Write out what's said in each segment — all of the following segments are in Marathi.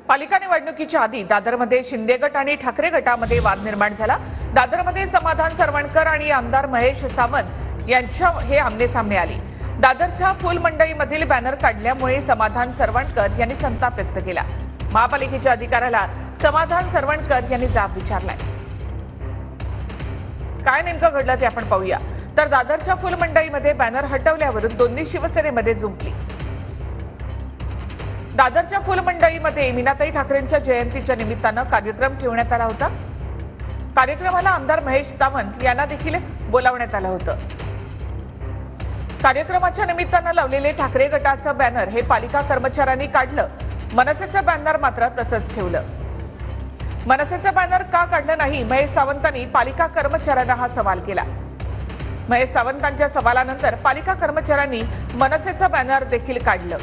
पालिका निवडणुकीच्या आधी दादरमध्ये शिंदे गट आणि ठाकरे गटामध्ये वाद निर्माण झाला। दादरमध्ये समाधान सरवणकर आणि आमदार महेश सावंत यांच्या हे आमनेसामने आले। दादरच्या फुल मंडईमधील बॅनर काढल्यामुळे समाधान सरवणकर यांनी संताप व्यक्त केला। महापालिकेच्या अधिकाऱ्याला समाधान सरवणकर यांनी जाब विचारलाय। काय नेमकं घडलं ते आपण पाहूया। तर दादरच्या फुल मंडईमध्ये बॅनर हटवल्यावरून दोन्ही शिवसेनेमध्ये जुंपली। दादरच्या फुल मंडईमध्ये मीनाताई ठाकरेंच्या जयंतीच्या निमित्तानं कार्यक्रम ठेवण्यात आला होता। कार्यक्रमाला आमदार महेश सावंत यांना देखील बोलावण्यात आलं होतं। कार्यक्रमाच्या निमित्तानं लावलेले ठाकरे गटाचं बॅनर हे पालिका कर्मचाऱ्यांनी काढलं। मनसेचं बॅनर मात्र तसंच ठेवलं। मनसेचं बॅनर का काढलं नाही, महेश सावंतांनी पालिका कर्मचाऱ्यांना हा सवाल केला। महेश सावंतांच्या सवालानंतर पालिका कर्मचाऱ्यांनी मनसेचं बॅनर देखील काढलं।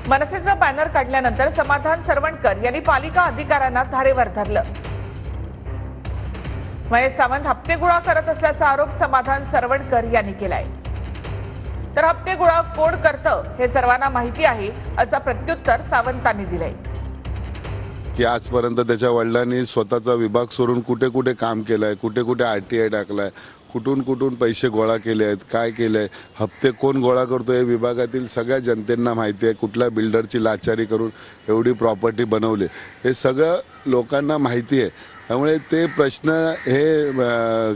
मनसेचं बॅनर काढल्यानंतर समाधान सरवणकर यांनी पालिका अधिकाऱ्यांना धारेवर धरलं। महेश सावंत हप्ते गोळा करत असल्याचा आरोप समाधान सरवणकर यांनी केलाय। तर हप्ते गोळा कोण करतं हे सर्वांना माहिती आहे असं प्रत्युत्तर सावंतांनी दिलंय। की आजपर्यंत त्याच्या वडिलांनी स्वतःचा विभाग सोडून कुठे कुठे काम केलंय, कुठे कुठे आरटीआय टाकलाय, कुठून कुठून पैसे गोळा केले आहेत, काय केलंय, हप्ते कोण गोळा करतो हे विभागातील सगळ्या जनतेंना माहिती आहे। कुठल्या बिल्डरची लाचारी करून एवढी प्रॉपर्टी बनवली हे सगळं लोकांना माहिती आहे। त्यामुळे ते प्रश्न हे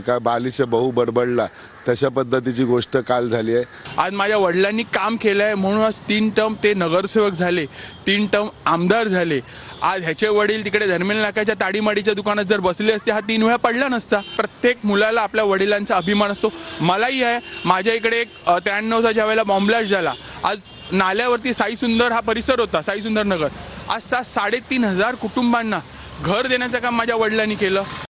काय बालीचे भाऊ बडबडला तशा पद्धतीची गोष्ट काल झाली आहे। आज माझ्या वडिलांनी काम केलं आहे म्हणून आज 3 टर्म ते नगरसेवक झाले, 3 टर्म आमदार झाले। आज ह्याचे वडील तिकडे धर्मेल नाक्याच्या ताडीमाडीच्या दुकानात जर बसले असते हा 3 वेळा पडला नसता। प्रत्येक मुलाला आपल्या वडिलांचा अभिमान असतो, मलाही आहे। माझ्या इकडे एक 93चा ज्या वेळेला बॉम्ब ब्लास्ट झाला, आज नाल्यावरती साई सुंदर हा परिसर होता, साई सुंदर नगर, आज 3,500 कुटुंबांना घर देण्याचं काम माझ्या वडिलांनी केलं।